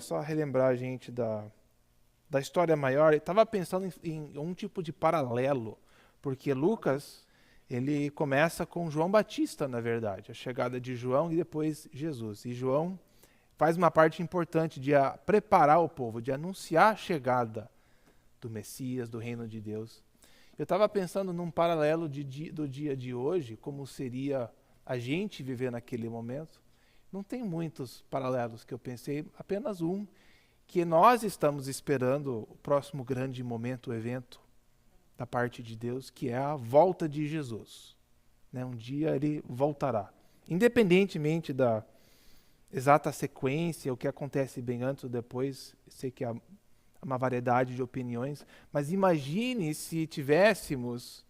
só relembrar a gente da história maior. Eu estava pensando em um tipo de paralelo, porque Lucas, ele começa com João Batista, na verdade, a chegada de João e depois Jesus. E João faz uma parte importante de preparar o povo, de anunciar a chegada do Messias, do reino de Deus. Eu estava pensando num paralelo do dia de hoje, como seria a gente viver naquele momento. Não tem muitos paralelos que eu pensei, apenas um, que nós estamos esperando o próximo grande momento, o evento da parte de Deus, que é a volta de Jesus. Um dia ele voltará. Independentemente da exata sequência, o que acontece bem antes ou depois, sei que há uma variedade de opiniões, mas imagine se tivéssemos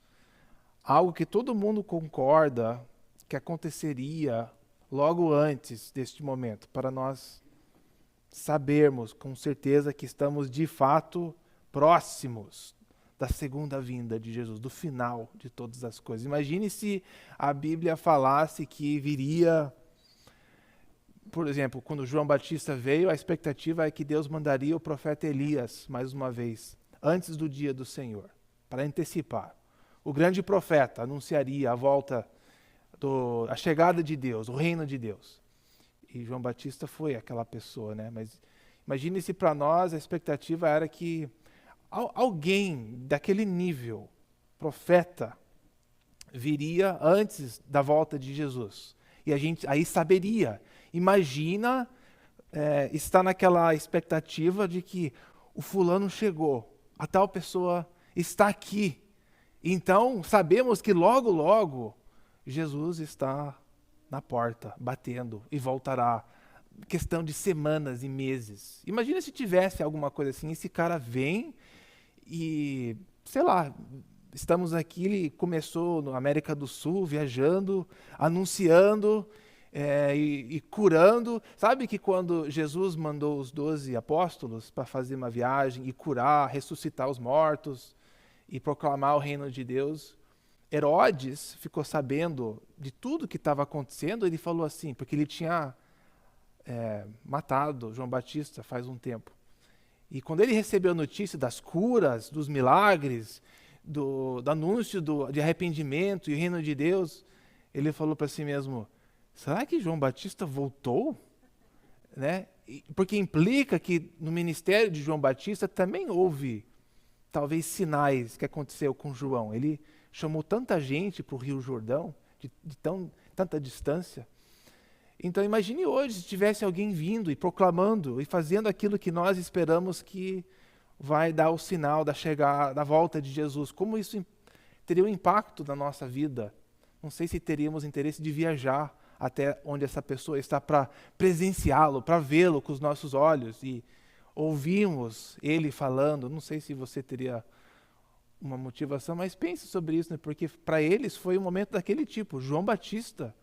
algo que todo mundo concorda que aconteceria logo antes deste momento, para nós sabermos com certeza que estamos de fato próximos da segunda vinda de Jesus, do final de todas as coisas. Imagine se a Bíblia falasse que viria, por exemplo, quando João Batista veio, a expectativa é que Deus mandaria o profeta Elias, mais uma vez, antes do dia do Senhor, para antecipar. O grande profeta anunciaria a volta, a chegada de Deus, o reino de Deus. E João Batista foi aquela pessoa, né? Mas imagine se para nós a expectativa era que alguém daquele nível, profeta, viria antes da volta de Jesus. E a gente aí saberia. Imagina estar naquela expectativa de que o fulano chegou, a tal pessoa está aqui. Então, sabemos que logo, logo, Jesus está na porta, batendo, e voltará. Questão de semanas e meses. Imagina se tivesse alguma coisa assim, esse cara vem e, sei lá, estamos aqui, ele começou na América do Sul, viajando, anunciando e curando. Sabe que quando Jesus mandou os 12 apóstolos para fazer uma viagem e curar, ressuscitar os mortos e proclamar o reino de Deus, Herodes ficou sabendo de tudo que estava acontecendo. Ele falou assim, porque ele tinha matado João Batista faz um tempo. E quando ele recebeu a notícia das curas, dos milagres, do anúncio de arrependimento e o reino de Deus, ele falou para si mesmo, será que João Batista voltou? Né? Porque implica que no ministério de João Batista também houve, talvez, sinais que aconteceu com João. Ele chamou tanta gente para o Rio Jordão, de tanta distância. Então imagine hoje se tivesse alguém vindo e proclamando e fazendo aquilo que nós esperamos que vai dar o sinal da chegada, da volta de Jesus. Como isso teria um impacto na nossa vida? Não sei se teríamos interesse de viajar até onde essa pessoa está para presenciá-lo, para vê-lo com os nossos olhos e ouvirmos ele falando. Não sei se você teria uma motivação, mas pense sobre isso, né? Porque para eles foi um momento daquele tipo. João Batista,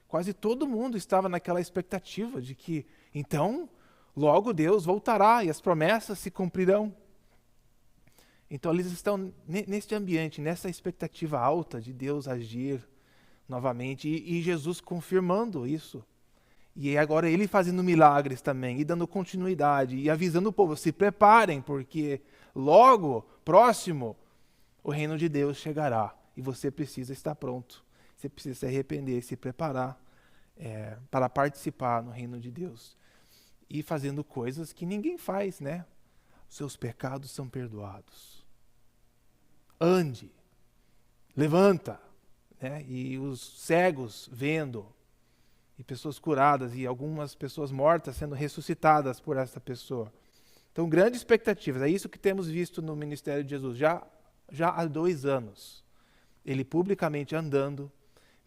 quase todo mundo estava naquela expectativa de que, então, logo Deus voltará e as promessas se cumprirão. Então eles estão neste ambiente, nessa expectativa alta de Deus agir novamente e Jesus confirmando isso. E agora ele fazendo milagres também, e dando continuidade, e avisando o povo, se preparem, porque logo, próximo, o reino de Deus chegará. E você precisa estar pronto. Você precisa se arrepender, se preparar para participar no reino de Deus. E fazendo coisas que ninguém faz, né? Os seus pecados são perdoados. Ande, levanta, né? E os cegos vendo, e pessoas curadas, e algumas pessoas mortas sendo ressuscitadas por essa pessoa. Então, grandes expectativas. É isso que temos visto no ministério de Jesus já há 2 anos. Ele publicamente andando,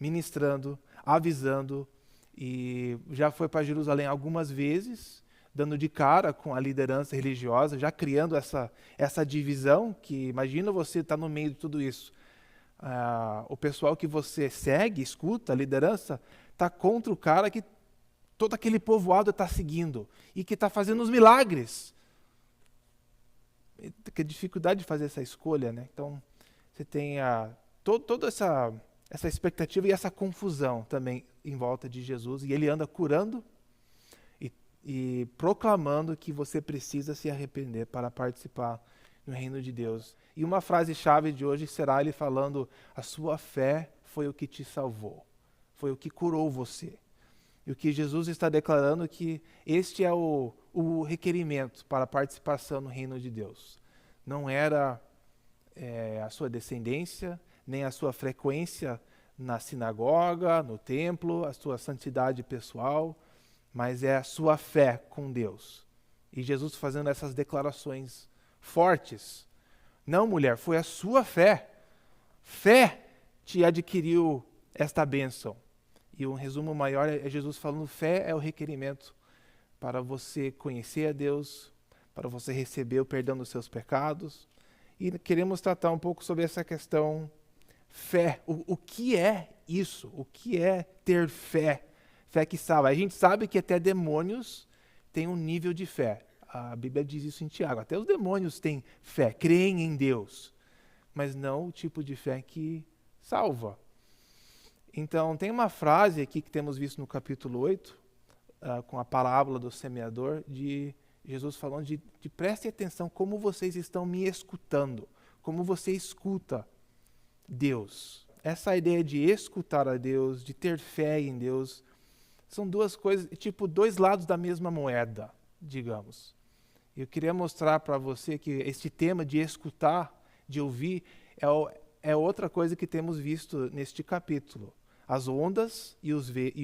ministrando, avisando, e já foi para Jerusalém algumas vezes, dando de cara com a liderança religiosa, já criando essa divisão, que imagina você estar no meio de tudo isso. O pessoal que você segue, escuta, a liderança, está contra o cara que todo aquele povoado está seguindo e que está fazendo os milagres. Que dificuldade de fazer essa escolha, né? Então, você tem toda essa expectativa e essa confusão também em volta de Jesus, e ele anda curando e proclamando que você precisa se arrepender para participar no reino de Deus. E uma frase-chave de hoje será ele falando, a sua fé foi o que te salvou, foi o que curou você. E o que Jesus está declarando é que este é o requerimento para a participação no reino de Deus. Não era a sua descendência, nem a sua frequência na sinagoga, no templo, a sua santidade pessoal, mas é a sua fé com Deus. E Jesus fazendo essas declarações fortes. Não, mulher, foi a sua fé. Fé te adquiriu esta bênção. E um resumo maior é Jesus falando, fé é o requerimento para você conhecer a Deus, para você receber o perdão dos seus pecados. E queremos tratar um pouco sobre essa questão fé. O que é isso? O que é ter fé? Fé que salva. A gente sabe que até demônios têm um nível de fé. A Bíblia diz isso em Tiago. Até os demônios têm fé, creem em Deus, mas não o tipo de fé que salva. Então, tem uma frase aqui que temos visto no capítulo 8, com a parábola do semeador, de Jesus falando de prestem atenção como vocês estão me escutando, como você escuta Deus. Essa ideia de escutar a Deus, de ter fé em Deus, são duas coisas, tipo 2 lados da mesma moeda, digamos. Eu queria mostrar para você que este tema de escutar, de ouvir, é outra coisa que temos visto neste capítulo. As ondas e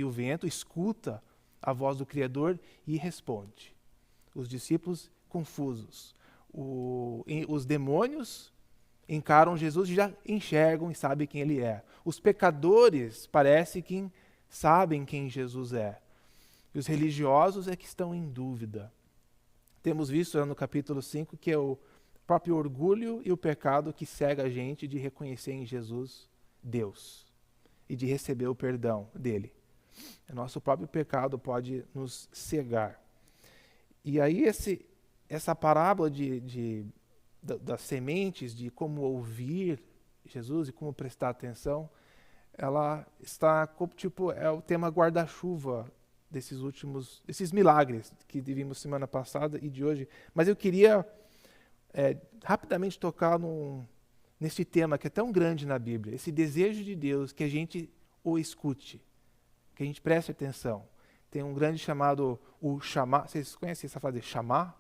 o vento escuta a voz do Criador e responde. Os discípulos confusos. Os demônios encaram Jesus e já enxergam e sabem quem ele é. Os pecadores parece que sabem quem Jesus é. E os religiosos é que estão em dúvida. Temos visto no capítulo 5 que O próprio orgulho e o pecado que cega a gente de reconhecer em Jesus Deus e de receber o perdão dele. O nosso próprio pecado pode nos cegar. E aí essa parábola das sementes, de como ouvir Jesus e como prestar atenção, ela está, tipo, é o tema guarda-chuva desses milagres que vimos semana passada e de hoje. Mas eu queria rapidamente tocar nesse tema que é tão grande na Bíblia, esse desejo de Deus que a gente o escute, que a gente preste atenção. Tem um grande chamado o chamar. Vocês conhecem essa frase, chamar?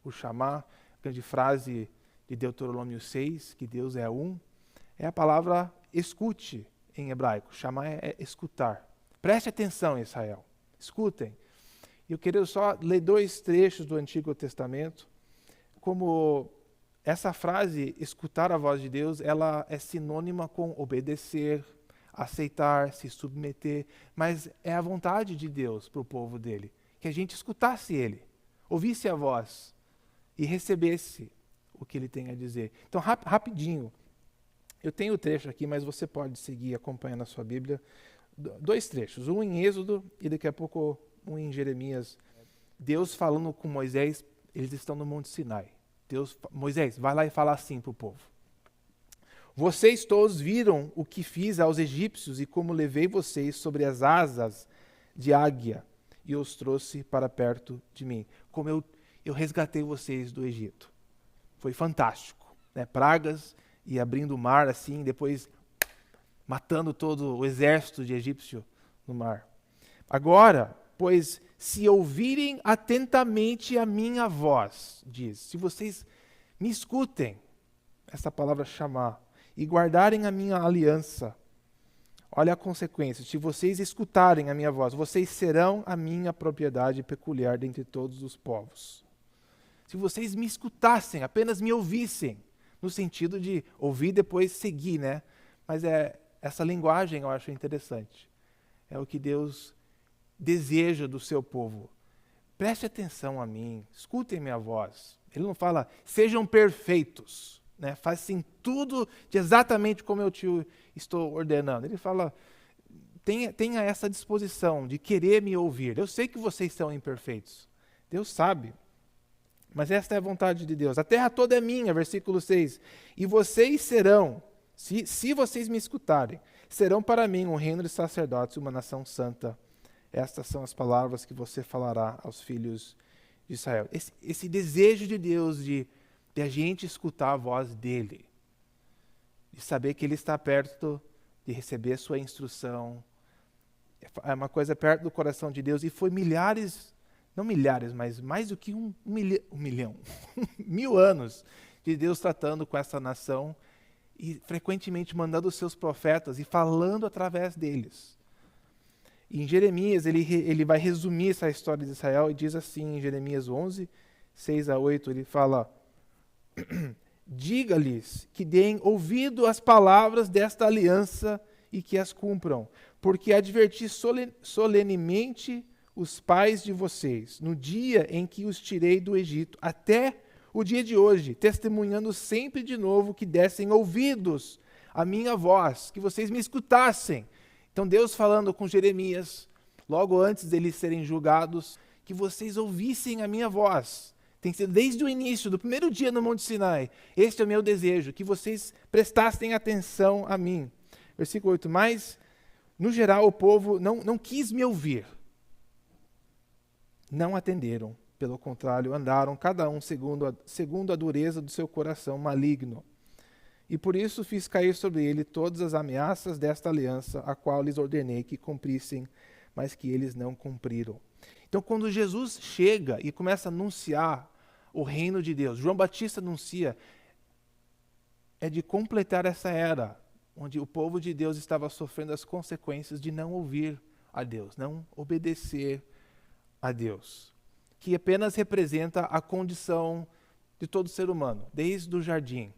O chamar, grande frase de Deuteronômio 6, que Deus é um. É a palavra escute em hebraico. Chamar é escutar. Preste atenção, Israel. Escutem. Eu queria só ler 2 trechos do Antigo Testamento. Como essa frase, escutar a voz de Deus, ela é sinônima com obedecer, aceitar, se submeter, mas é a vontade de Deus para o povo dele, que a gente escutasse ele, ouvisse a voz e recebesse o que ele tem a dizer. Então, rapidinho, eu tenho o trecho aqui, mas você pode seguir acompanhando a sua Bíblia. 2 trechos, um em Êxodo e daqui a pouco um em Jeremias. Deus falando com Moisés, eles estão no Monte Sinai. Moisés, vai lá e fala assim para o povo. Vocês todos viram o que fiz aos egípcios e como levei vocês sobre as asas de águia e os trouxe para perto de mim. Como eu resgatei vocês do Egito. Foi fantástico, né? Pragas e abrindo o mar assim, depois matando todo o exército de egípcio no mar. Agora, pois, se ouvirem atentamente a minha voz, diz, se vocês me escutem, essa palavra chamar, e guardarem a minha aliança, olha a consequência, se vocês escutarem a minha voz, vocês serão a minha propriedade peculiar dentre todos os povos. Se vocês me escutassem, apenas me ouvissem, no sentido de ouvir e depois seguir, né? Mas essa linguagem eu acho interessante. É o que Deus deseja do seu povo. Preste atenção a mim, escutem minha voz. Ele não fala, sejam perfeitos, né? Façam tudo de exatamente como eu te estou ordenando. Ele fala, tenha essa disposição de querer me ouvir. Eu sei que vocês são imperfeitos. Deus sabe. Mas esta é a vontade de Deus. A terra toda é minha, versículo 6. E vocês serão, se vocês me escutarem, serão para mim um reino de sacerdotes e uma nação santa. Estas são as palavras que você falará aos filhos de Israel. Esse desejo de Deus de a gente escutar a voz dele, de saber que ele está perto de receber sua instrução, é uma coisa perto do coração de Deus, e foi milhares, não milhares, mas mais do que um milhão, 1000 anos de Deus tratando com essa nação e frequentemente mandando os seus profetas e falando através deles. E em Jeremias, ele vai resumir essa história de Israel e diz assim, em Jeremias 11, 6-8, ele fala, diga-lhes que deem ouvido às palavras desta aliança e que as cumpram, porque adverti solenemente os pais de vocês, no dia em que os tirei do Egito, até o dia de hoje, testemunhando sempre de novo que dessem ouvidos à minha voz, que vocês me escutassem. Então Deus falando com Jeremias, logo antes deles serem julgados, que vocês ouvissem a minha voz. Tem sido desde o início, do primeiro dia no Monte Sinai. Este é o meu desejo, que vocês prestassem atenção a mim. Versículo 8, mas, no geral, o povo não quis me ouvir. Não atenderam. Pelo contrário, andaram cada um segundo a dureza do seu coração maligno. E por isso fiz cair sobre ele todas as ameaças desta aliança, a qual lhes ordenei que cumprissem, mas que eles não cumpriram. Então, quando Jesus chega e começa a anunciar o reino de Deus, João Batista anuncia, é de completar essa era, onde o povo de Deus estava sofrendo as consequências de não ouvir a Deus, não obedecer a Deus, que apenas representa a condição de todo ser humano, desde o jardim,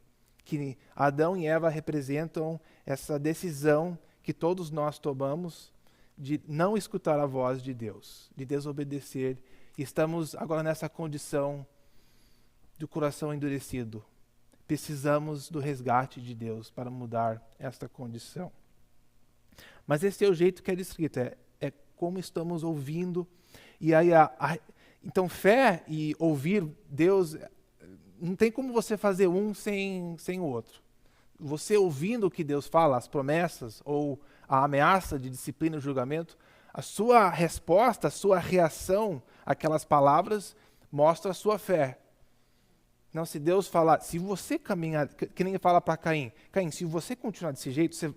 que Adão e Eva representam essa decisão que todos nós tomamos de não escutar a voz de Deus, de desobedecer. E estamos agora nessa condição do coração endurecido, precisamos do resgate de Deus para mudar esta condição. Mas esse é o jeito que é descrito, é como estamos ouvindo. E aí, então, fé e ouvir Deus, não tem como você fazer um sem o outro. Você ouvindo o que Deus fala, as promessas ou a ameaça de disciplina e julgamento, a sua resposta, a sua reação àquelas palavras mostra a sua fé. Não, se Deus falar, se você caminhar, que nem fala para Caim, se você continuar desse jeito,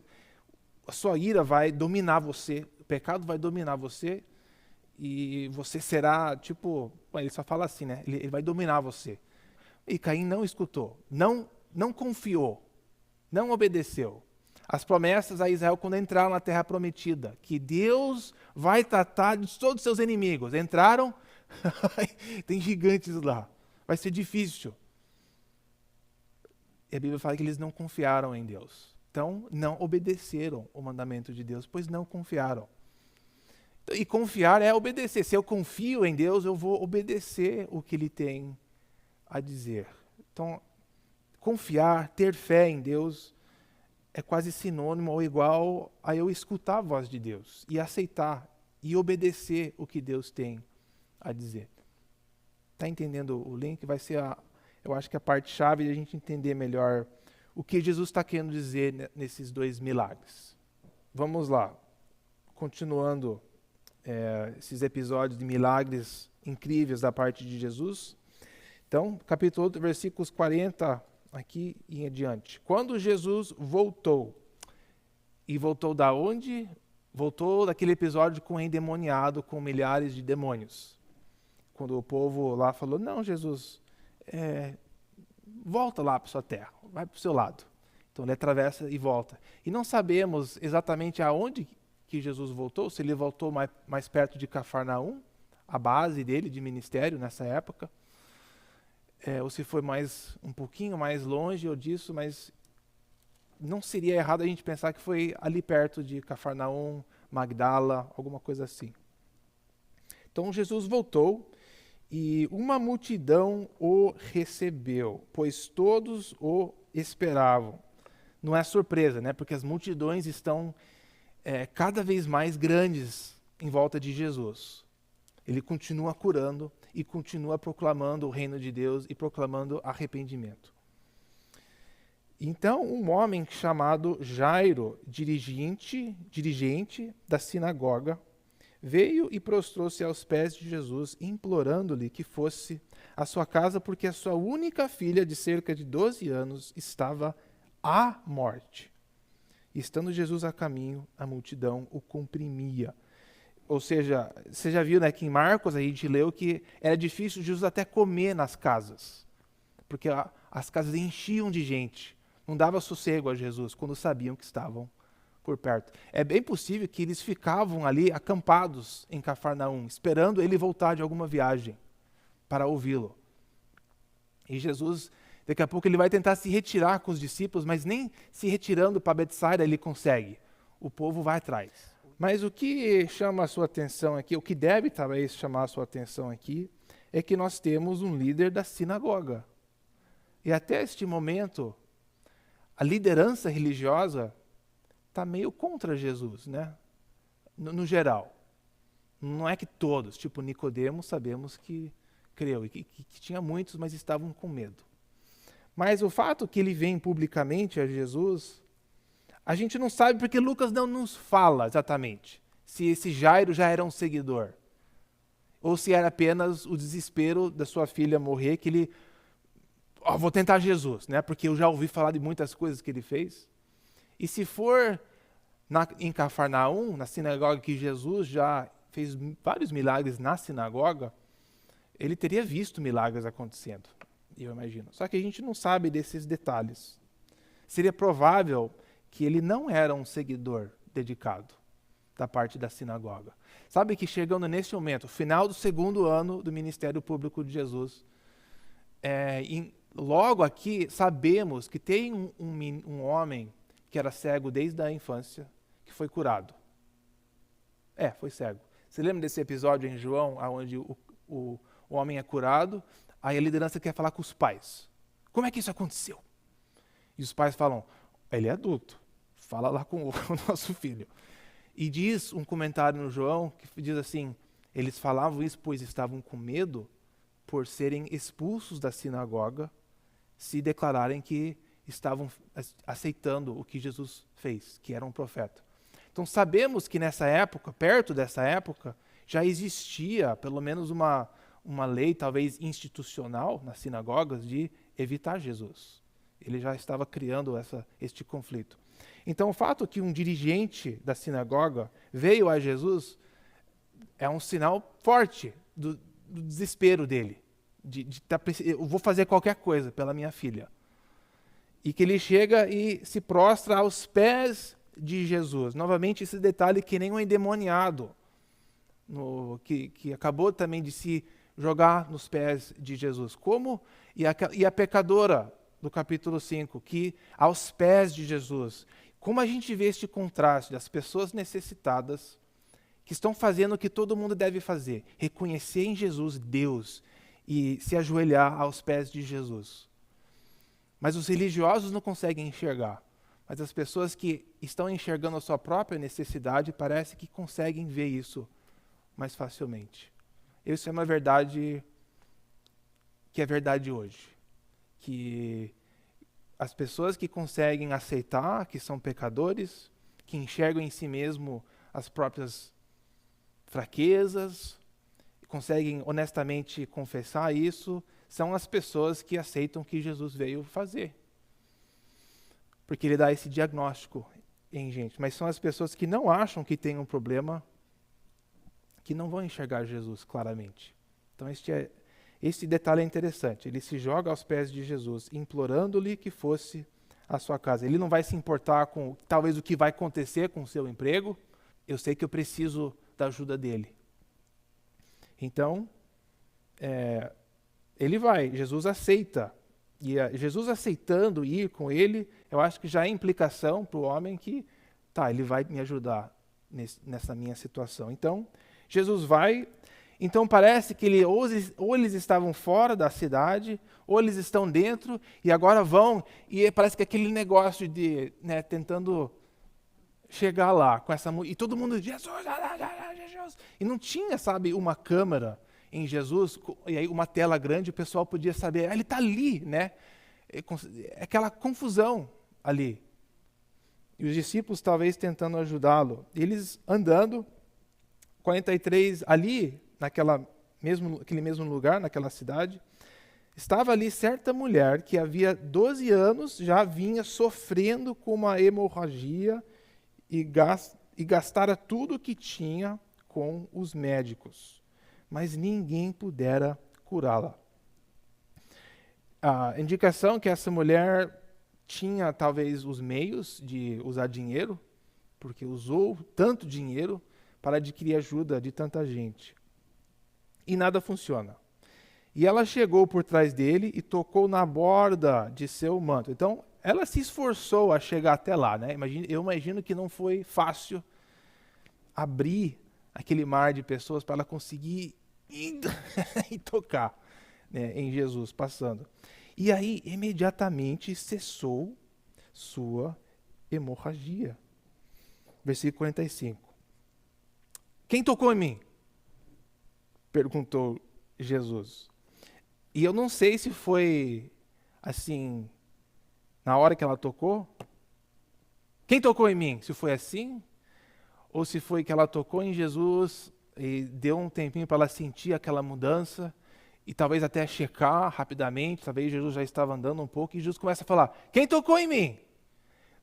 a sua ira vai dominar você, o pecado vai dominar você e você será, ele só fala assim, né? Ele vai dominar você. E Caim não escutou, não confiou, não obedeceu. As promessas a Israel quando entraram na terra prometida, que Deus vai tratar de todos os seus inimigos. Entraram, tem gigantes lá, vai ser difícil. E a Bíblia fala que eles não confiaram em Deus. Então, não obedeceram o mandamento de Deus, pois não confiaram. E confiar é obedecer. Se eu confio em Deus, eu vou obedecer o que Ele tem a dizer. Então, confiar, ter fé em Deus é quase sinônimo ou igual a eu escutar a voz de Deus e aceitar e obedecer o que Deus tem a dizer. Está entendendo o link? Vai ser, eu acho que a parte-chave de a gente entender melhor o que Jesus está querendo dizer nesses 2 milagres. Vamos lá, continuando esses episódios de milagres incríveis da parte de Jesus. Então, capítulo 8, versículos 40 aqui e em diante. Quando Jesus voltou, e voltou da onde? Voltou daquele episódio com o endemoniado, com milhares de demônios. Quando o povo lá falou, não, Jesus, volta lá para sua terra, vai para o seu lado. Então ele atravessa e volta. E não sabemos exatamente aonde que Jesus voltou, se ele voltou mais perto de Cafarnaum, a base dele de ministério nessa época, ou se foi um pouquinho mais longe ou disso, mas não seria errado a gente pensar que foi ali perto de Cafarnaum, Magdala, alguma coisa assim. Então Jesus voltou e uma multidão o recebeu, pois todos o esperavam. Não é surpresa, né? Porque as multidões estão cada vez mais grandes em volta de Jesus. Ele continua curando e continua proclamando o reino de Deus e proclamando arrependimento. Então, um homem chamado Jairo, dirigente da sinagoga, veio e prostrou-se aos pés de Jesus, implorando-lhe que fosse à sua casa, porque a sua única filha, de cerca de 12 anos, estava à morte. E estando Jesus a caminho, a multidão o comprimia. Ou seja, você já viu, né, que em Marcos a gente leu que era difícil Jesus até comer nas casas, porque as casas enchiam de gente. Não dava sossego a Jesus quando sabiam que estavam por perto. É bem possível que eles ficavam ali acampados em Cafarnaum, esperando ele voltar de alguma viagem para ouvi-lo. E Jesus, daqui a pouco, ele vai tentar se retirar com os discípulos, mas nem se retirando para Betsaida ele consegue. O povo vai atrás. Mas o que chama a sua atenção aqui, o que deve talvez chamar a sua atenção aqui, é que nós temos um líder da sinagoga. E até este momento, a liderança religiosa está meio contra Jesus, né? No geral. Não é que todos, tipo Nicodemo, sabemos que creu, e que tinha muitos, mas estavam com medo. Mas o fato que ele vem publicamente a Jesus, a gente não sabe porque Lucas não nos fala exatamente se esse Jairo já era um seguidor, ou se era apenas o desespero da sua filha morrer, que ele, vou tentar Jesus, né? Porque eu já ouvi falar de muitas coisas que ele fez. E se for em Cafarnaum, na sinagoga que Jesus já fez vários milagres na sinagoga, ele teria visto milagres acontecendo, eu imagino. Só que a gente não sabe desses detalhes. Seria provável que ele não era um seguidor dedicado da parte da sinagoga. Sabe que chegando nesse momento, final do 2º ano do ministério público de Jesus, logo aqui sabemos que tem um homem que era cego desde a infância, que foi curado. Foi cego. Você lembra desse episódio em João, onde o homem é curado, aí a liderança quer falar com os pais. Como é que isso aconteceu? E os pais falam, ele é adulto, fala lá com o nosso filho. E diz um comentário no João, que diz assim, eles falavam isso pois estavam com medo por serem expulsos da sinagoga, se declararem que estavam aceitando o que Jesus fez, que era um profeta. Então sabemos que nessa época, perto dessa época, já existia pelo menos uma lei, talvez institucional, nas sinagogas, de evitar Jesus. Ele já estava criando este conflito. Então o fato que um dirigente da sinagoga veio a Jesus é um sinal forte do desespero dele. Eu vou fazer qualquer coisa pela minha filha. E que ele chega e se prostra aos pés de Jesus. Novamente, esse detalhe que nem um endemoniado, que acabou também de se jogar nos pés de Jesus. E a pecadora do capítulo 5, que aos pés de Jesus. Como a gente vê este contraste das pessoas necessitadas, que estão fazendo o que todo mundo deve fazer, reconhecer em Jesus Deus e se ajoelhar aos pés de Jesus. Mas os religiosos não conseguem enxergar. Mas as pessoas que estão enxergando a sua própria necessidade parece que conseguem ver isso mais facilmente. Isso é uma verdade que é verdade hoje. Que as pessoas que conseguem aceitar que são pecadores, que enxergam em si mesmo as próprias fraquezas, conseguem honestamente confessar isso, são as pessoas que aceitam o que Jesus veio fazer. Porque ele dá esse diagnóstico em gente. Mas são as pessoas que não acham que tem um problema, que não vão enxergar Jesus claramente. Então este detalhe é interessante. Ele se joga aos pés de Jesus, implorando-lhe que fosse à sua casa. Ele não vai se importar com talvez o que vai acontecer com o seu emprego. Eu sei que eu preciso da ajuda dele. Então, ele vai, Jesus aceita. E Jesus aceitando ir com ele, eu acho que já é implicação para o homem que, ele vai me ajudar nessa minha situação. Então, Jesus vai. Então parece que ou eles estavam fora da cidade, ou eles estão dentro, e agora vão, e parece que aquele negócio de, tentando chegar lá, com essa e todo mundo, Jesus, Jesus, e não tinha, uma câmera em Jesus, e aí uma tela grande, o pessoal podia saber, ele está ali, aquela confusão ali. E os discípulos talvez tentando ajudá-lo, eles andando, 43, ali, naquele mesmo lugar, naquela cidade, estava ali certa mulher que havia 12 anos já vinha sofrendo com uma hemorragia e gastara tudo o que tinha com os médicos, mas ninguém pudera curá-la. A indicação que essa mulher tinha talvez os meios de usar dinheiro, porque usou tanto dinheiro para adquirir ajuda de tanta gente. E nada funciona. E ela chegou por trás dele e tocou na borda de seu manto. Então, ela se esforçou a chegar até lá. Eu imagino que não foi fácil abrir aquele mar de pessoas para ela conseguir ir e tocar em Jesus, passando. E aí, imediatamente, cessou sua hemorragia. Versículo 45. Quem tocou em mim? Perguntou Jesus. E eu não sei se foi assim, na hora que ela tocou. Quem tocou em mim? Se foi assim? Ou se foi que ela tocou em Jesus e deu um tempinho para ela sentir aquela mudança e talvez até checar rapidamente, talvez Jesus já estava andando um pouco e Jesus começa a falar, quem tocou em mim?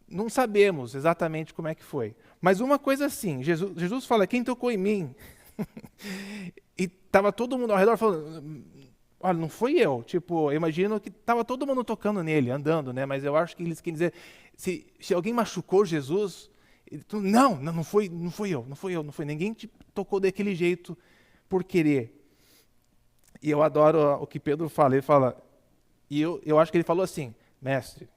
Não sabemos exatamente como é que foi. Mas uma coisa assim, Jesus fala, quem tocou em mim? E estava todo mundo ao redor falando, olha, não fui eu. Eu imagino que estava todo mundo tocando nele, andando, mas eu acho que eles querem dizer, se alguém machucou Jesus, não foi eu, ninguém te tocou daquele jeito por querer. E eu adoro o que Pedro fala, ele fala, e eu acho que ele falou assim, mestre,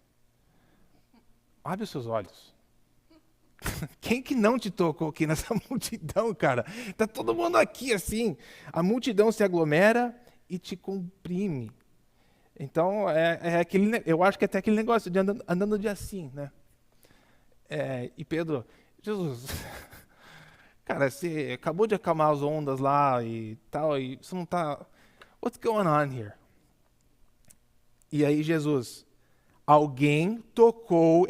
abre os seus olhos. Quem que não te tocou aqui nessa multidão, cara? Tá todo mundo aqui assim. A multidão se aglomera e te comprime. Então, eu acho que é até aquele negócio de andando de assim, né? E Pedro, Jesus, cara, você acabou de acalmar as ondas lá e tal, e você não tá... What's going on here? E aí Jesus, alguém tocou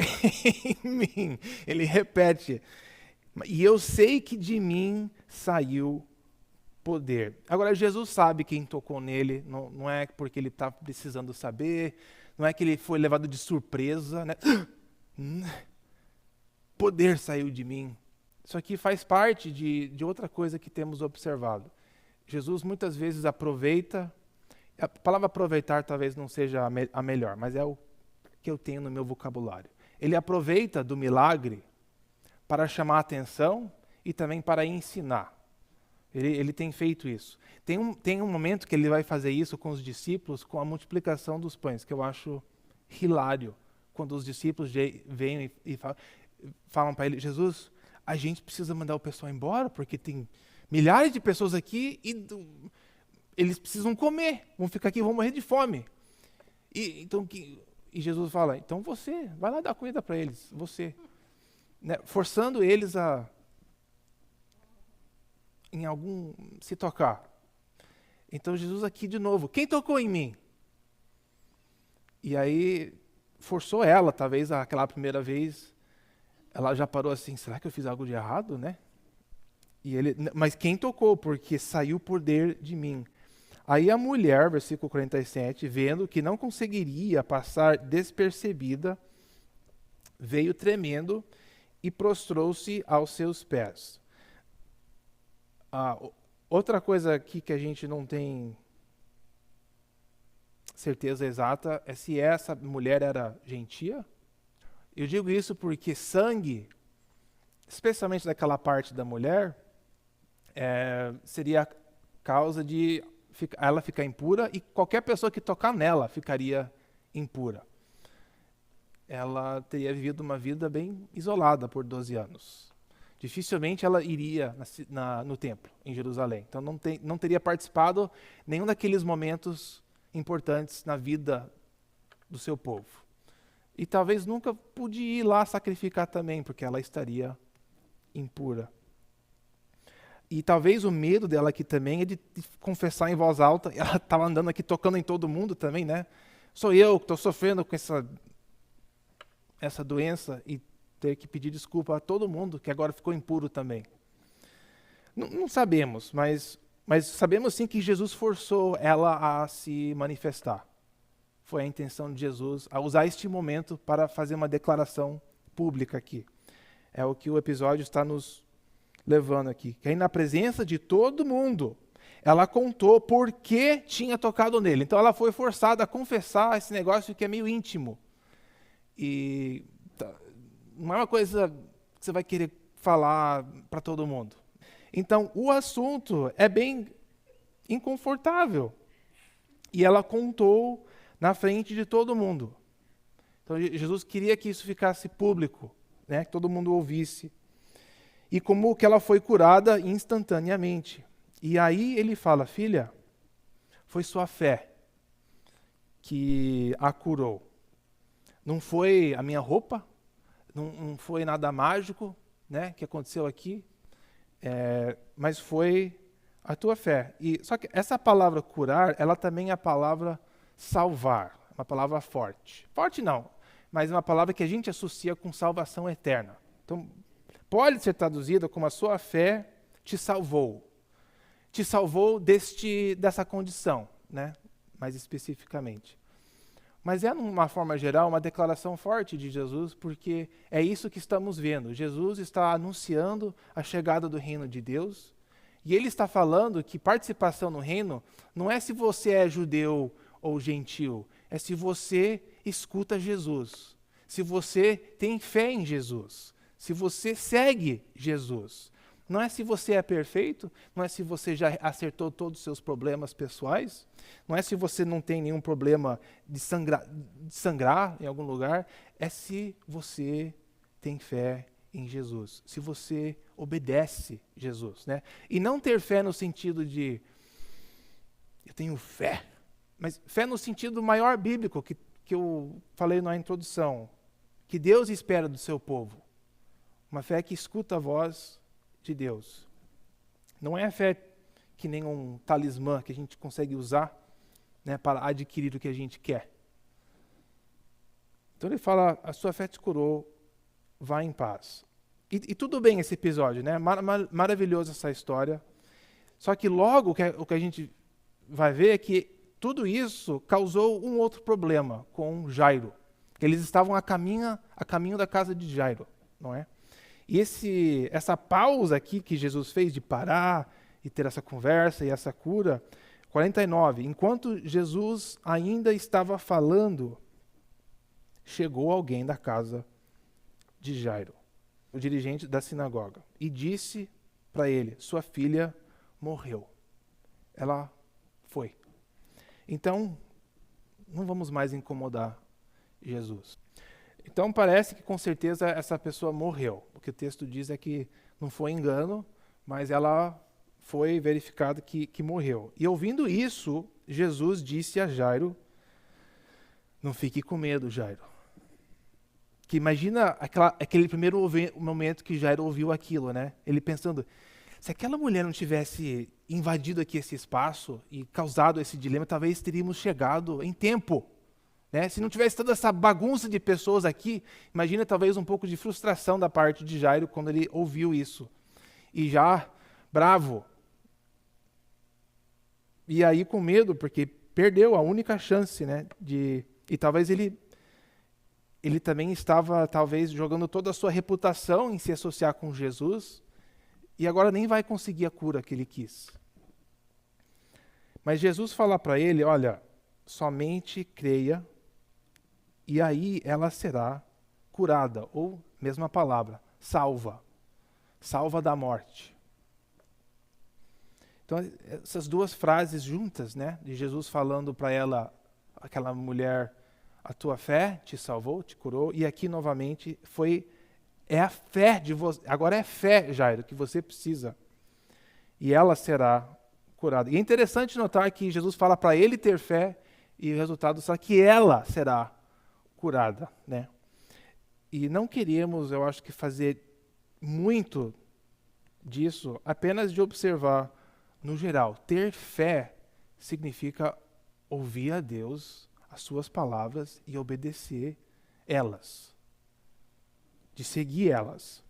em mim. Ele repete, e eu sei que de mim saiu poder. Agora, Jesus sabe quem tocou nele, não é porque ele está precisando saber, não é que ele foi levado de surpresa, né? Poder saiu de mim. Isso aqui faz parte de outra coisa que temos observado. Jesus muitas vezes aproveita, a palavra aproveitar talvez não seja a melhor, mas é o que eu tenho no meu vocabulário. Ele aproveita do milagre para chamar a atenção e também para ensinar. Ele tem feito isso. Tem um momento que ele vai fazer isso com os discípulos, com a multiplicação dos pães, que eu acho hilário, quando os discípulos vêm e falam para ele, Jesus, a gente precisa mandar o pessoal embora, porque tem milhares de pessoas aqui e eles precisam comer, vão ficar aqui, vão morrer de fome. E Jesus fala, então você, vai lá dar comida para eles, você. Né, forçando eles a se tocar. Então Jesus aqui de novo, quem tocou em mim? E aí forçou ela, talvez aquela primeira vez, ela já parou assim, será que eu fiz algo de errado, né? Mas quem tocou? Porque saiu poder de mim. Aí a mulher, versículo 47, vendo que não conseguiria passar despercebida, veio tremendo e prostrou-se aos seus pés. Outra coisa aqui que a gente não tem certeza exata é se essa mulher era gentia. Eu digo isso porque sangue, especialmente daquela parte da mulher, seria causa de ela ficar impura e qualquer pessoa que tocar nela ficaria impura. Ela teria vivido uma vida bem isolada por 12 anos. Dificilmente ela iria no templo, em Jerusalém. Então não teria participado nenhum daqueles momentos importantes na vida do seu povo. E talvez nunca podia ir lá sacrificar também, porque ela estaria impura. E talvez o medo dela aqui também é de confessar em voz alta. Ela estava andando aqui tocando em todo mundo também, né? Sou eu que estou sofrendo com essa doença e ter que pedir desculpa a todo mundo que agora ficou impuro também. Não sabemos, mas sabemos sim que Jesus forçou ela a se manifestar. Foi a intenção de Jesus a usar este momento para fazer uma declaração pública aqui. É o que o episódio está nos levando aqui. Que aí na presença de todo mundo, ela contou por que tinha tocado nele. Então ela foi forçada a confessar esse negócio que é meio íntimo. E não é uma coisa que você vai querer falar para todo mundo. Então o assunto é bem inconfortável. E ela contou na frente de todo mundo. Então Jesus queria que isso ficasse público, né? Que todo mundo ouvisse. E como que ela foi curada instantaneamente. E aí ele fala, filha, foi sua fé que a curou. Não foi a minha roupa, não foi nada mágico, né, que aconteceu aqui, mas foi a tua fé. Só que essa palavra curar, ela também é a palavra salvar, uma palavra forte. Forte não, mas uma palavra que a gente associa com salvação eterna. Então, pode ser traduzida como a sua fé te salvou. Te salvou dessa condição, né? Mais especificamente. Mas é, de uma forma geral, uma declaração forte de Jesus, porque é isso que estamos vendo. Jesus está anunciando a chegada do reino de Deus, e ele está falando que participação no reino não é se você é judeu ou gentil, é se você escuta Jesus, se você tem fé em Jesus, se você segue Jesus. Não é se você é perfeito, não é se você já acertou todos os seus problemas pessoais, não é se você não tem nenhum problema de sangrar em algum lugar, é se você tem fé em Jesus, se você obedece Jesus, né? E não ter fé no sentido de eu tenho fé, Mas fé no sentido maior bíblico que eu falei na introdução, que Deus espera do seu povo. Uma fé que escuta a voz de Deus. Não é a fé que nem um talismã que a gente consegue usar, né, para adquirir o que a gente quer. Então ele fala, a sua fé te curou, vá em paz. E tudo bem esse episódio, né? Maravilhoso essa história. Só que logo o que a gente vai ver é que tudo isso causou um outro problema com Jairo. Eles estavam a caminho da casa de Jairo, não é? E essa pausa aqui que Jesus fez de parar e ter essa conversa e essa cura, 49, enquanto Jesus ainda estava falando, chegou alguém da casa de Jairo, o dirigente da sinagoga, e disse para ele, sua filha morreu. Ela foi. Então, não vamos mais incomodar Jesus. Então parece que com certeza essa pessoa morreu. O que o texto diz é que não foi engano, mas ela foi verificado que morreu. E ouvindo isso, Jesus disse a Jairo, não fique com medo, Jairo. Que imagina aquele primeiro momento que Jairo ouviu aquilo, né? Ele pensando, se aquela mulher não tivesse invadido aqui esse espaço e causado esse dilema, talvez teríamos chegado em tempo. Né? Se não tivesse toda essa bagunça de pessoas aqui, imagina talvez um pouco de frustração da parte de Jairo quando ele ouviu isso. E já bravo. E aí com medo, porque perdeu a única chance, né? E talvez ele também estava talvez jogando toda a sua reputação em se associar com Jesus e agora nem vai conseguir a cura que ele quis. Mas Jesus fala para ele, olha, somente creia e aí ela será curada, ou mesma palavra, salva da morte. Então essas duas frases juntas, né, de Jesus falando para ela, aquela mulher, a tua fé te salvou, te curou, e aqui novamente é a fé de você, agora é fé, Jairo, que você precisa, e ela será curada. E é interessante notar que Jesus fala para ele ter fé, e o resultado será que ela será curada, né? E não queríamos, eu acho que fazer muito disso, apenas de observar no geral. Ter fé significa ouvir a Deus, as suas palavras e obedecer elas, de seguir elas.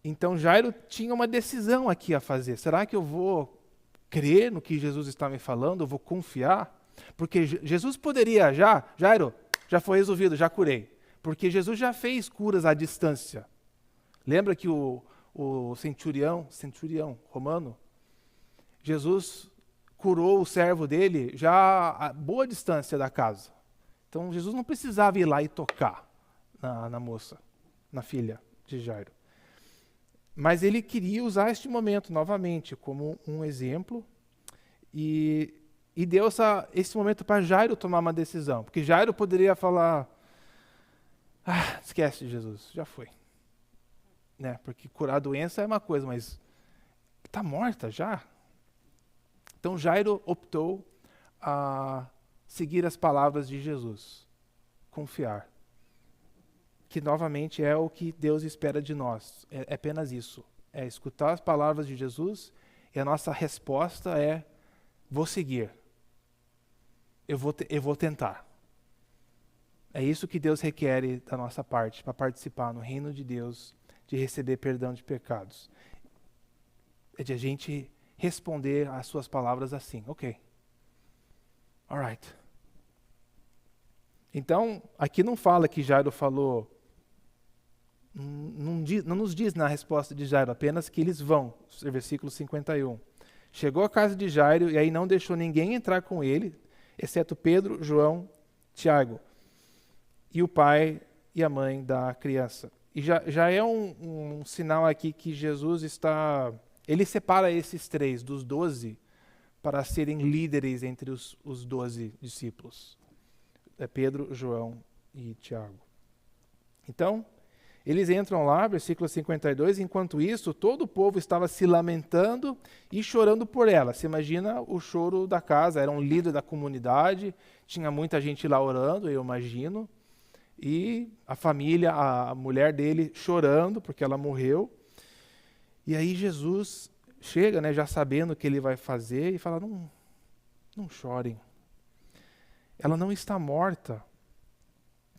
Então Jairo tinha uma decisão aqui a fazer. Será que eu vou crer no que Jesus está me falando? Eu vou confiar? Porque Jesus poderia Jairo, já foi resolvido, já curei. Porque Jesus já fez curas à distância. Lembra que o centurião romano, Jesus curou o servo dele já a boa distância da casa. Então Jesus não precisava ir lá e tocar na moça, na filha de Jairo. Mas ele queria usar este momento novamente como um exemplo e deu esse momento para Jairo tomar uma decisão. Porque Jairo poderia falar, esquece Jesus, já foi. Né? Porque curar a doença é uma coisa, mas está morta já. Então Jairo optou a seguir as palavras de Jesus, confiar. Que novamente é o que Deus espera de nós, é apenas isso. É escutar as palavras de Jesus e a nossa resposta é, vou seguir. Eu vou tentar. É isso que Deus requer da nossa parte, para participar no reino de Deus, de receber perdão de pecados. É de a gente responder às suas palavras assim, ok. Alright. Então, aqui não fala que Jairo falou, não nos diz na resposta de Jairo, apenas que eles vão, versículo 51. Chegou à casa de Jairo e aí não deixou ninguém entrar com ele, exceto Pedro, João, Tiago e o pai e a mãe da criança. E já é um sinal aqui que Jesus ele separa esses três, dos 12, para serem líderes entre os 12 discípulos. É Pedro, João e Tiago. Então, Eles entram lá, versículo 52, enquanto isso, todo o povo estava se lamentando e chorando por ela. Você imagina o choro da casa, era um líder da comunidade, tinha muita gente lá orando, eu imagino, e a família, a mulher dele chorando porque ela morreu. E aí Jesus chega, né, já sabendo o que ele vai fazer, e fala, não chorem. Ela não está morta,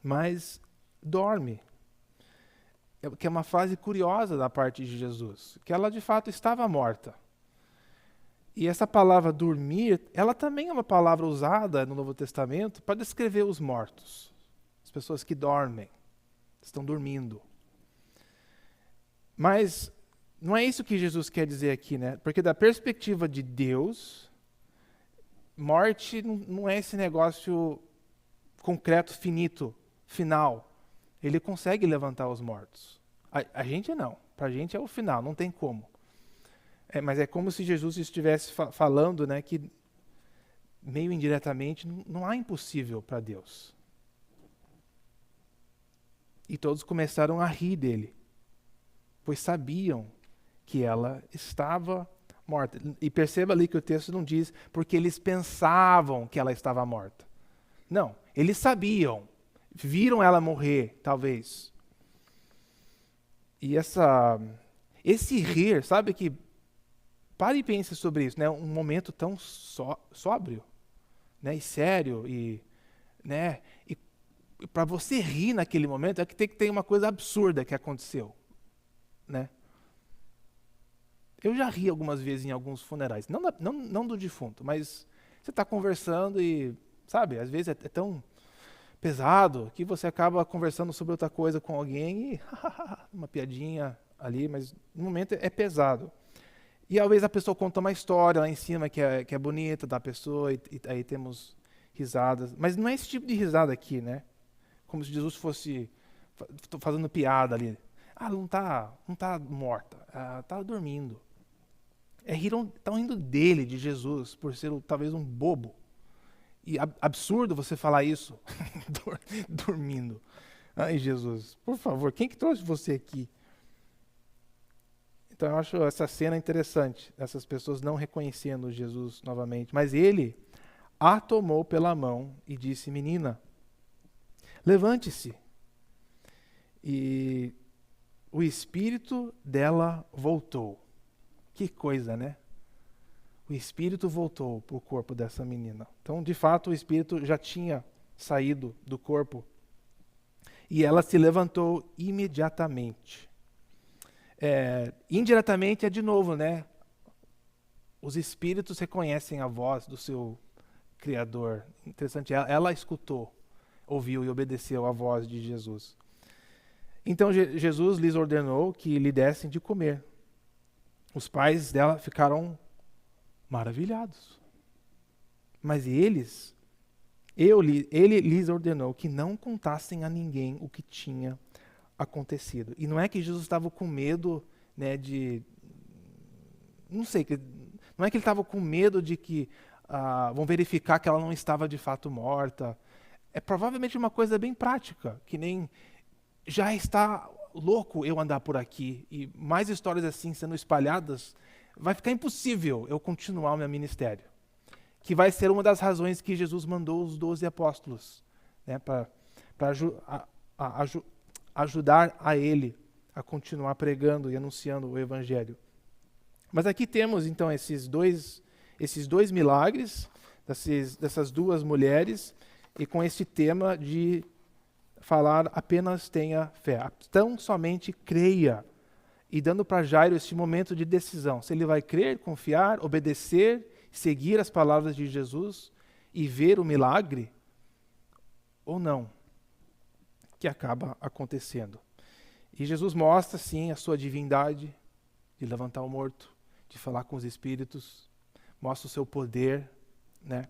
mas dorme. Que é uma frase curiosa da parte de Jesus, que ela de fato estava morta. E essa palavra dormir, ela também é uma palavra usada no Novo Testamento para descrever os mortos, as pessoas que dormem, estão dormindo. Mas não é isso que Jesus quer dizer aqui, né? Porque da perspectiva de Deus, morte não é esse negócio concreto, finito, final. Ele consegue levantar os mortos. A gente não. Para a gente é o final, não tem como. Mas é como se Jesus estivesse falando, né, que meio indiretamente não há impossível para Deus. E todos começaram a rir dele, pois sabiam que ela estava morta. E perceba ali que o texto não diz porque eles pensavam que ela estava morta. Não, eles sabiam. Viram ela morrer, talvez. E esse rir, sabe que... Pare e pense sobre isso, né? Um momento tão sóbrio, né? E sério, né? E para você rir naquele momento, é que tem que ter uma coisa absurda que aconteceu, né? Eu já ri algumas vezes em alguns funerais, não do defunto, mas você está conversando e, sabe, às vezes é tão pesado que você acaba conversando sobre outra coisa com alguém e uma piadinha ali, mas no momento é pesado. E às vezes a pessoa conta uma história lá em cima que é bonita da pessoa e aí temos risadas. Mas não é esse tipo de risada aqui, né? Como se Jesus fosse fazendo piada ali. Não tá morta, tá dormindo. Estão rindo dele, de Jesus, por ser talvez um bobo. E absurdo você falar isso, dormindo. Ai, Jesus, por favor, quem que trouxe você aqui? Então eu acho essa cena interessante, essas pessoas não reconhecendo Jesus novamente. Mas ele a tomou pela mão e disse, menina, levante-se. E o espírito dela voltou. Que coisa, né? O espírito voltou para o corpo dessa menina. Então, de fato, o espírito já tinha saído do corpo. E ela se levantou imediatamente. Indiretamente é de novo, né? Os espíritos reconhecem a voz do seu Criador. Interessante, ela escutou, ouviu e obedeceu a voz de Jesus. Então Jesus lhes ordenou que lhe dessem de comer. Os pais dela ficaram maravilhados. Mas ele lhes ordenou que não contassem a ninguém o que tinha acontecido. E não é que Jesus estava com medo, né, não é que ele estava com medo de que vão verificar que ela não estava de fato morta. É provavelmente uma coisa bem prática, que nem já está louco eu andar por aqui e mais histórias assim sendo espalhadas, vai ficar impossível eu continuar o meu ministério. Que vai ser uma das razões que Jesus mandou os 12 apóstolos, né, para ajudar a ele a continuar pregando e anunciando o evangelho. Mas aqui temos então esses dois milagres dessas duas mulheres e com esse tema de falar apenas tenha fé, tão somente creia, e dando para Jairo esse momento de decisão, se ele vai crer, confiar, obedecer, seguir as palavras de Jesus e ver o milagre ou não, que acaba acontecendo. E Jesus mostra, sim, a sua divindade de levantar o morto, de falar com os espíritos, mostra o seu poder, né?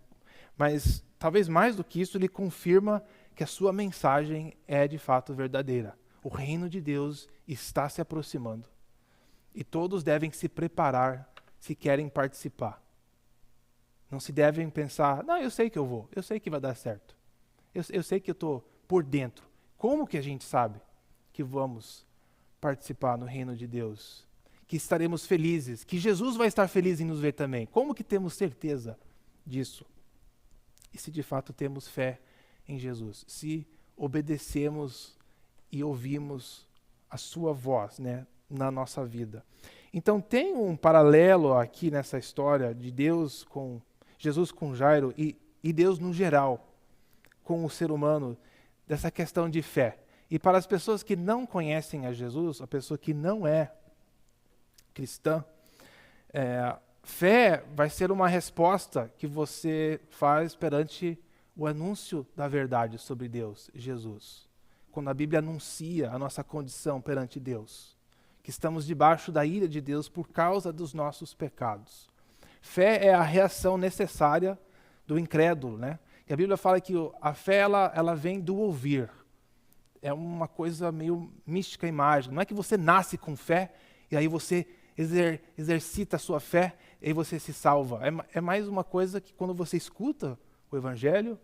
Mas, talvez mais do que isso, ele confirma que a sua mensagem é de fato verdadeira. O reino de Deus está se aproximando. E todos devem se preparar se querem participar. Não se devem pensar, não, eu sei que eu vou, eu sei que vai dar certo. Eu sei que eu estou por dentro. Como que a gente sabe? que vamos participar no reino de Deus, que estaremos felizes, que Jesus vai estar feliz em nos ver também. Como que temos certeza disso? E se de fato temos fé em Jesus? Se obedecemos e ouvimos a sua voz, né, na nossa vida. Então tem um paralelo aqui nessa história de Deus com Jesus com Jairo e Deus no geral com o ser humano, dessa questão de fé. E para as pessoas que não conhecem a Jesus, a pessoa que não é cristã, fé vai ser uma resposta que você faz perante o anúncio da verdade sobre Deus, Jesus. Quando a Bíblia anuncia a nossa condição perante Deus, que estamos debaixo da ira de Deus por causa dos nossos pecados. Fé é a reação necessária do incrédulo, né? E a Bíblia fala que a fé ela vem do ouvir. É uma coisa meio mística e mágica. Não é que você nasce com fé e aí você exercita a sua fé e aí você se salva. É mais uma coisa que quando você escuta o Evangelho,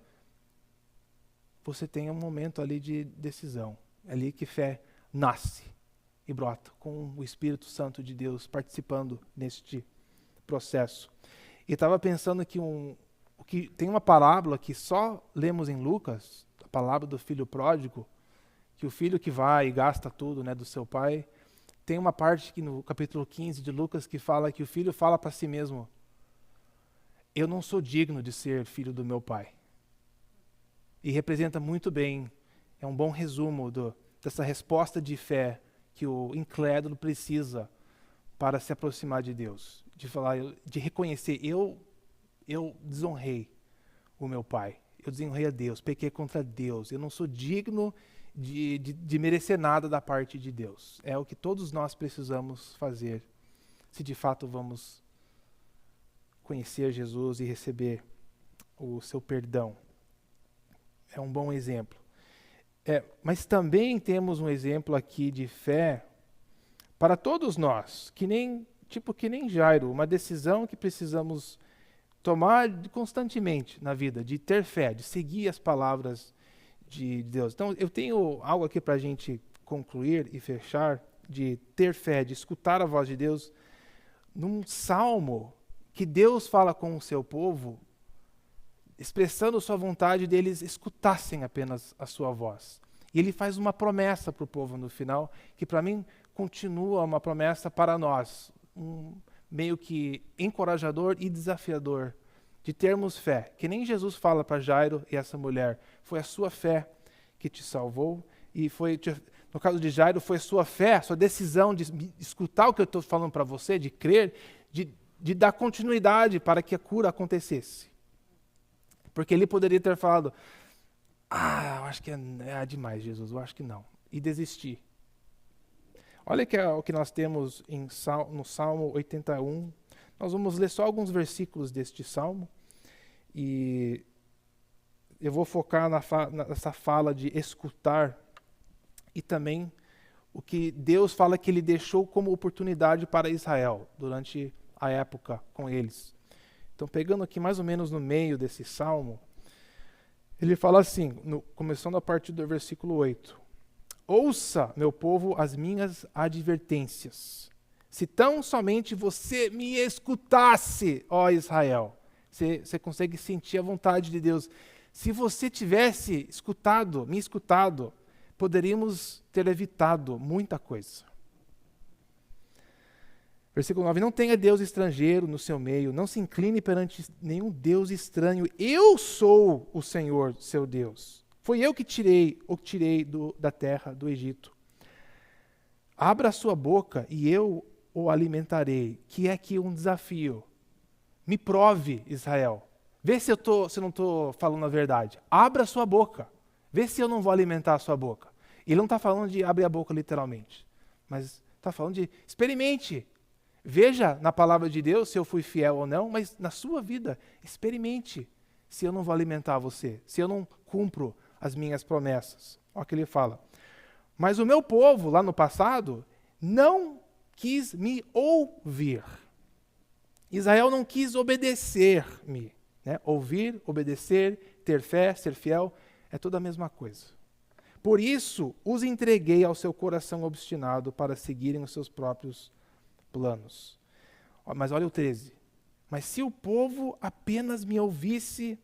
você tem um momento ali de decisão. É ali que fé nasce e brota, com o Espírito Santo de Deus participando neste processo. E estava pensando que tem uma parábola que só lemos em Lucas, a palavra do filho pródigo, que o filho que vai e gasta tudo, né, do seu pai. Tem uma parte que no capítulo 15 de Lucas que fala que o filho fala para si mesmo: eu não sou digno de ser filho do meu pai. E representa muito bem, é um bom resumo dessa resposta de fé que o incrédulo precisa para se aproximar de Deus. De falar, de reconhecer, eu desonrei o meu pai, eu desonrei a Deus, pequei contra Deus, eu não sou digno de merecer nada da parte de Deus. É o que todos nós precisamos fazer, se de fato vamos conhecer Jesus e receber o seu perdão. É um bom exemplo. Mas também temos um exemplo aqui de fé para todos nós, que nem Jairo, uma decisão que precisamos tomar constantemente na vida, de ter fé, de seguir as palavras de Deus. Então, eu tenho algo aqui para a gente concluir e fechar, de ter fé, de escutar a voz de Deus, num salmo que Deus fala com o seu povo, expressando sua vontade deles escutassem apenas a sua voz. E ele faz uma promessa para o povo no final, que para mim continua uma promessa para nós, meio que encorajador e desafiador, de termos fé, que nem Jesus fala para Jairo e essa mulher, foi a sua fé que te salvou, e no caso de Jairo, foi a sua fé, a sua decisão de escutar o que eu estou falando para você, de crer, de dar continuidade para que a cura acontecesse. Porque ele poderia ter falado, eu acho que é demais, Jesus, eu acho que não, e desistir. Olha o que nós temos no Salmo 81. Nós vamos ler só alguns versículos deste Salmo. E eu vou focar nessa fala de escutar. E também o que Deus fala que ele deixou como oportunidade para Israel durante a época com eles. Então, pegando aqui mais ou menos no meio desse Salmo, ele fala assim, começando a partir do versículo 8. Ouça, meu povo, as minhas advertências. Se tão somente você me escutasse, ó Israel. Você consegue sentir a vontade de Deus. Se você tivesse me escutado, poderíamos ter evitado muita coisa. Versículo 9. Não tenha Deus estrangeiro no seu meio, não se incline perante nenhum Deus estranho. Eu sou o Senhor, seu Deus. Foi eu que tirei da terra do Egito. Abra a sua boca e eu o alimentarei. Que é aqui um desafio. Me prove, Israel. Vê se eu não estou falando a verdade. Abra a sua boca. Vê se eu não vou alimentar a sua boca. Ele não está falando de abrir a boca literalmente. Mas está falando de experimente. Veja na palavra de Deus se eu fui fiel ou não. Mas na sua vida, experimente se eu não vou alimentar você. Se eu não cumpro as minhas promessas. Olha o que ele fala. Mas o meu povo, lá no passado, não quis me ouvir. Israel não quis obedecer-me. Né? Ouvir, obedecer, ter fé, ser fiel, é tudo a mesma coisa. Por isso, os entreguei ao seu coração obstinado para seguirem os seus próprios planos. Mas olha o 13. Mas se o povo apenas me ouvisse,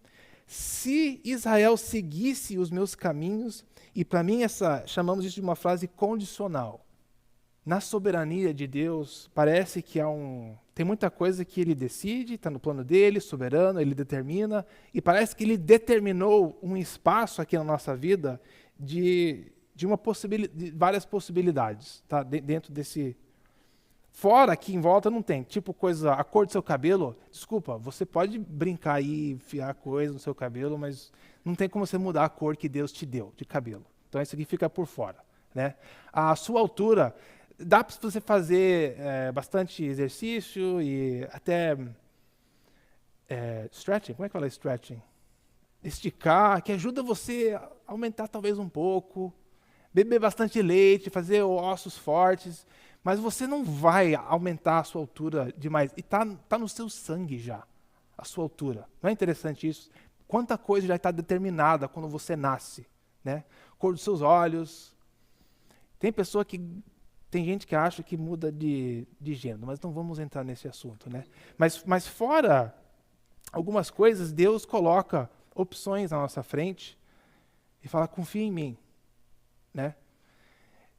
se Israel seguisse os meus caminhos, e para mim chamamos isso de uma frase condicional. Na soberania de Deus, parece que tem muita coisa que ele decide, está no plano dele, soberano, ele determina, e parece que ele determinou um espaço aqui na nossa vida de várias possibilidades, tá? Dentro desse. Fora, aqui em volta não tem, tipo a cor do seu cabelo, desculpa, você pode brincar aí, enfiar coisa no seu cabelo, mas não tem como você mudar a cor que Deus te deu de cabelo. Então isso aqui fica por fora, né? A sua altura, dá para você fazer bastante exercício e até stretching, como é que fala stretching? Esticar, que ajuda você a aumentar talvez um pouco, beber bastante leite, fazer ossos fortes, mas você não vai aumentar a sua altura demais. E tá no seu sangue já, a sua altura. Não é interessante isso? Quanta coisa já está determinada quando você nasce, né? Cor dos seus olhos. Tem gente que acha que muda de gênero, mas não vamos entrar nesse assunto, né? Mas fora algumas coisas, Deus coloca opções na nossa frente e fala, confia em mim, né?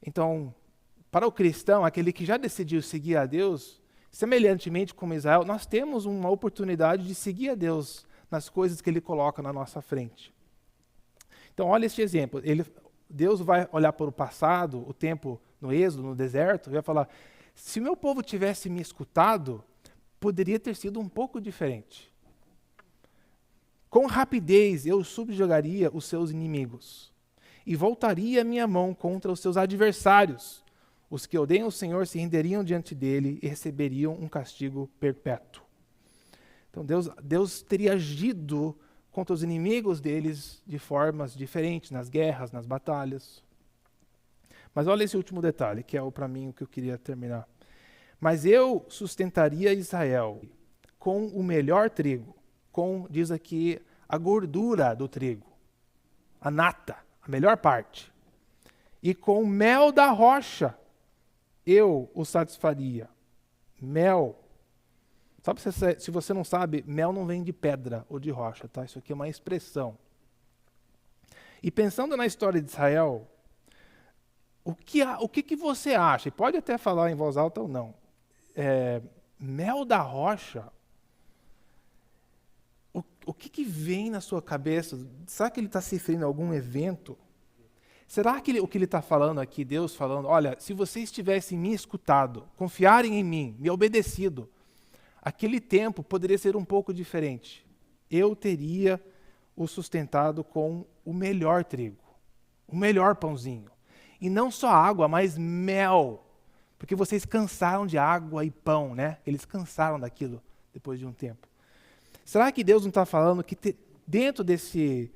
Então, para o cristão, aquele que já decidiu seguir a Deus, semelhantemente como Israel, nós temos uma oportunidade de seguir a Deus nas coisas que Ele coloca na nossa frente. Então, olha este exemplo. Deus vai olhar para o passado, o tempo no Êxodo, no deserto, e vai falar, se o meu povo tivesse me escutado, poderia ter sido um pouco diferente. Com rapidez eu subjugaria os seus inimigos e voltaria a minha mão contra os seus adversários. Os que odeiam o Senhor se renderiam diante dele e receberiam um castigo perpétuo. Então Deus teria agido contra os inimigos deles de formas diferentes, nas guerras, nas batalhas. Mas olha esse último detalhe, que é para mim o que eu queria terminar. Mas eu sustentaria Israel com o melhor trigo, diz aqui, a gordura do trigo, a nata, a melhor parte. E com o mel da rocha, eu o satisfaria. Mel. Sabe, se você não sabe, mel não vem de pedra ou de rocha, tá? Isso aqui é uma expressão. E pensando na história de Israel, o que você acha? E pode até falar em voz alta ou não. Mel da rocha, o que vem na sua cabeça? Será que ele está se referindo a algum evento? Será que o que ele está falando aqui, Deus falando, olha, se vocês tivessem me escutado, confiarem em mim, me obedecido, aquele tempo poderia ser um pouco diferente. Eu teria o sustentado com o melhor trigo, o melhor pãozinho. E não só água, mas mel. Porque vocês cansaram de água e pão, né? Eles cansaram daquilo depois de um tempo. Será que Deus não está falando que dentro desse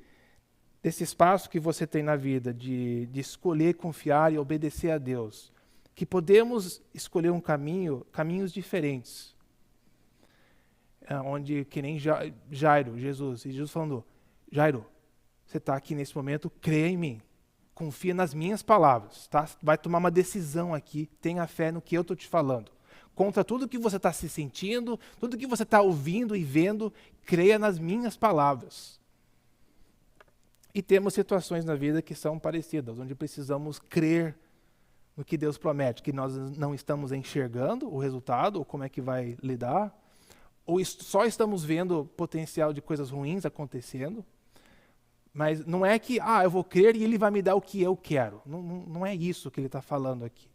espaço que você tem na vida, de escolher, confiar e obedecer a Deus, que podemos escolher um caminhos diferentes, onde, que nem Jairo, Jesus, e Jesus falando, Jairo, você está aqui nesse momento, creia em mim, confia nas minhas palavras, tá? Vai tomar uma decisão aqui, tenha fé no que eu estou te falando. Contra tudo que você está se sentindo, tudo que você está ouvindo e vendo, creia nas minhas palavras. E temos situações na vida que são parecidas, onde precisamos crer no que Deus promete, que nós não estamos enxergando o resultado, ou como é que vai lidar, ou só estamos vendo potencial de coisas ruins acontecendo, mas não é que, eu vou crer e ele vai me dar o que eu quero. Não é isso que ele está falando aqui.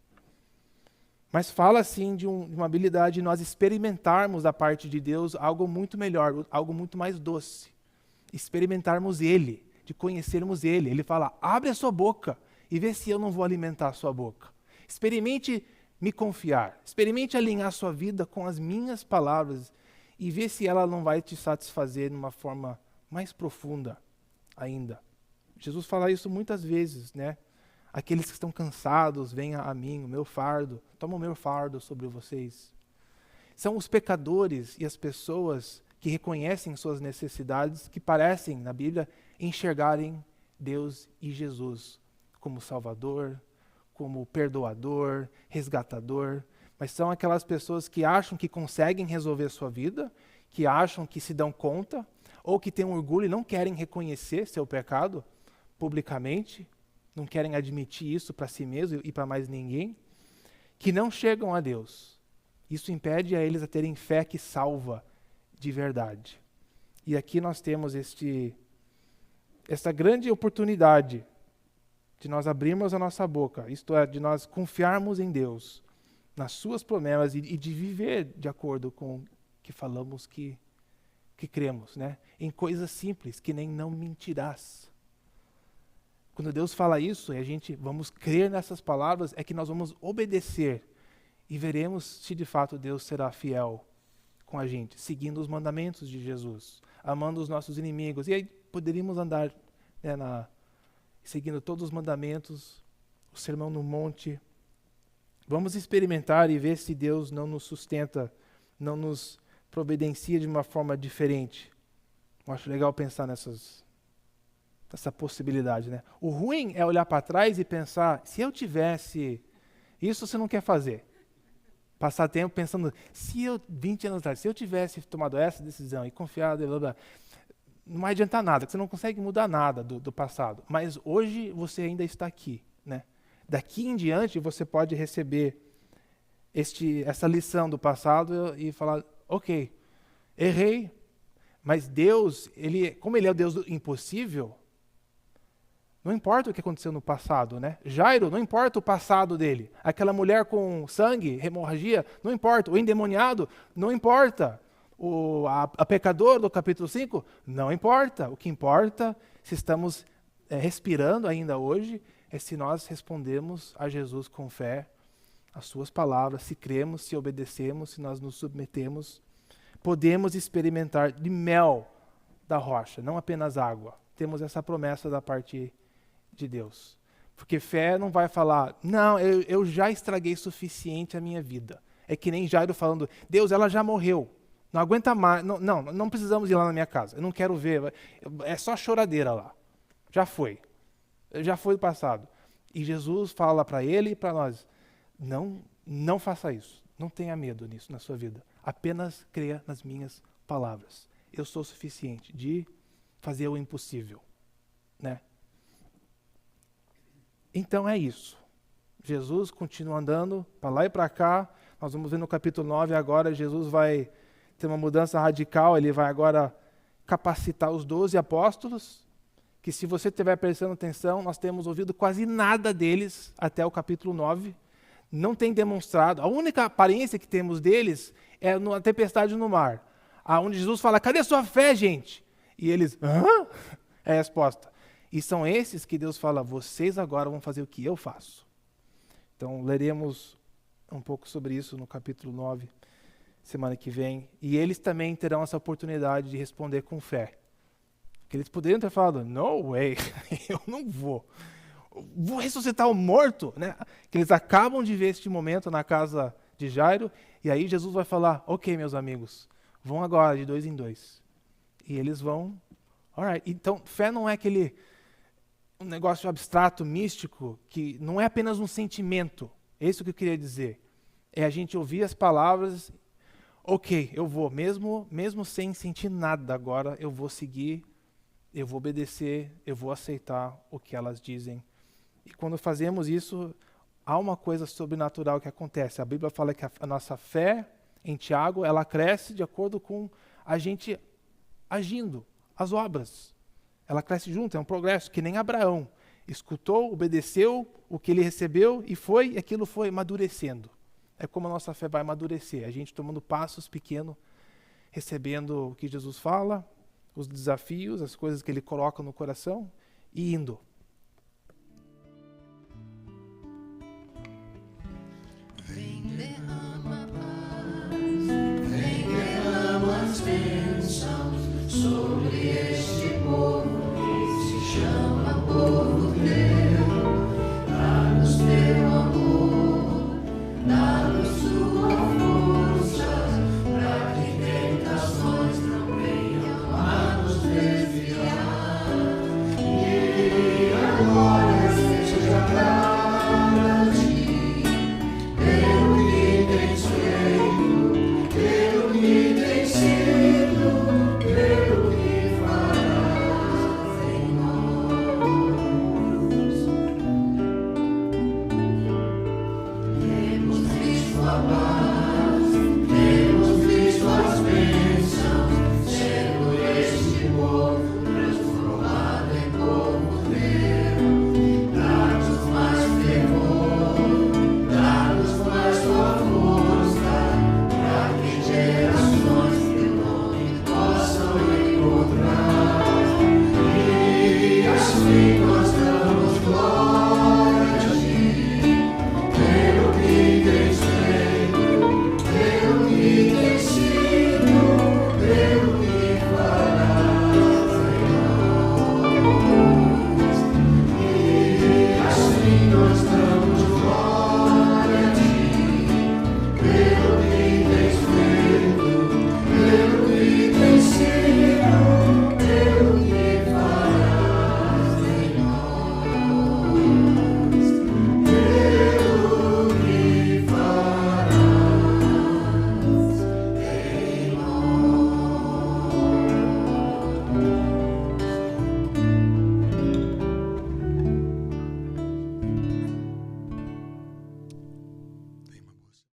Mas fala, sim, de uma habilidade de nós experimentarmos da parte de Deus algo muito melhor, algo muito mais doce. Experimentarmos Ele, de conhecermos Ele. Ele fala, abre a sua boca e vê se eu não vou alimentar a sua boca. Experimente me confiar, experimente alinhar a sua vida com as minhas palavras e vê se ela não vai te satisfazer de uma forma mais profunda ainda. Jesus fala isso muitas vezes, né? Aqueles que estão cansados, venham a mim, o meu fardo, toma o meu fardo sobre vocês. São os pecadores e as pessoas que reconhecem suas necessidades, que parecem, na Bíblia, enxergarem Deus e Jesus como Salvador, como perdoador, resgatador, mas são aquelas pessoas que acham que conseguem resolver a sua vida, que acham que se dão conta, ou que têm um orgulho e não querem reconhecer seu pecado publicamente, não querem admitir isso para si mesmo e para mais ninguém, que não chegam a Deus. Isso impede a eles a terem fé que salva de verdade. E aqui nós temos esta grande oportunidade de nós abrirmos a nossa boca, isto é, de nós confiarmos em Deus, nas suas promessas e de viver de acordo com o que falamos que cremos, né? Em coisas simples, que nem não mentirás. Quando Deus fala isso e a gente vamos crer nessas palavras, é que nós vamos obedecer e veremos se de fato Deus será fiel com a gente, seguindo os mandamentos de Jesus, amando os nossos inimigos. E aí poderíamos andar, né, seguindo todos os mandamentos, o sermão no monte. Vamos experimentar e ver se Deus não nos sustenta, não nos providencia de uma forma diferente. Eu acho legal pensar nessa possibilidade, né? O ruim é olhar para trás e pensar, se eu tivesse... Isso você não quer fazer. Passar tempo pensando, 20 anos atrás, se eu tivesse tomado essa decisão e confiado, blá, blá, não vai adiantar nada, você não consegue mudar nada do passado. Mas hoje você ainda está aqui, né? Daqui em diante você pode receber essa lição do passado e falar, ok, errei, mas Deus, como Ele é o Deus do impossível, não importa o que aconteceu no passado, né? Jairo, não importa o passado dele. Aquela mulher com sangue, hemorragia, não importa. O endemoniado, não importa. A pecador do capítulo 5, não importa. O que importa, se estamos respirando ainda hoje, é se nós respondemos a Jesus com fé, as suas palavras, se cremos, se obedecemos, se nós nos submetemos, podemos experimentar de mel da rocha, não apenas água. Temos essa promessa da parte de Deus. Porque fé não vai falar, não, eu já estraguei suficiente a minha vida. É que nem Jairo falando, Deus, ela já morreu. Não aguenta mais, não precisamos ir lá na minha casa. Eu não quero ver, é só choradeira lá. Já foi do passado. E Jesus fala para ele e para nós, não faça isso. Não tenha medo nisso na sua vida. Apenas creia nas minhas palavras. Eu sou suficiente de fazer o impossível, né? Então é isso. Jesus continua andando para lá e para cá. Nós vamos ver no capítulo 9 agora, Jesus vai ter uma mudança radical. Ele vai agora capacitar os 12 apóstolos, que se você estiver prestando atenção, nós temos ouvido quase nada deles até o capítulo 9. Não tem demonstrado. A única aparência que temos deles é na tempestade no mar, onde Jesus fala, cadê sua fé, gente? E eles, hã? É a resposta. E são esses que Deus fala, vocês agora vão fazer o que eu faço. Então, leremos um pouco sobre isso no capítulo 9, semana que vem. E eles também terão essa oportunidade de responder com fé. Porque eles poderiam ter falado, no way, eu não vou ressuscitar o morto, né? Que eles acabam de ver este momento na casa de Jairo, e aí Jesus vai falar, ok, meus amigos, vão agora de 2 em 2. E eles vão, alright. Então, fé não é um negócio abstrato, místico, que não é apenas um sentimento. É isso que eu queria dizer. É a gente ouvir as palavras, ok, eu vou, mesmo sem sentir nada agora, eu vou seguir, eu vou obedecer, eu vou aceitar o que elas dizem. E quando fazemos isso, há uma coisa sobrenatural que acontece. A Bíblia fala que a nossa fé, em Tiago, ela cresce de acordo com a gente agindo, as obras. Ela cresce junto, é um progresso, que nem Abraão. Escutou, obedeceu o que ele recebeu e aquilo foi amadurecendo. É como a nossa fé vai amadurecer, a gente tomando passos pequenos, recebendo o que Jesus fala, os desafios, as coisas que ele coloca no coração e indo.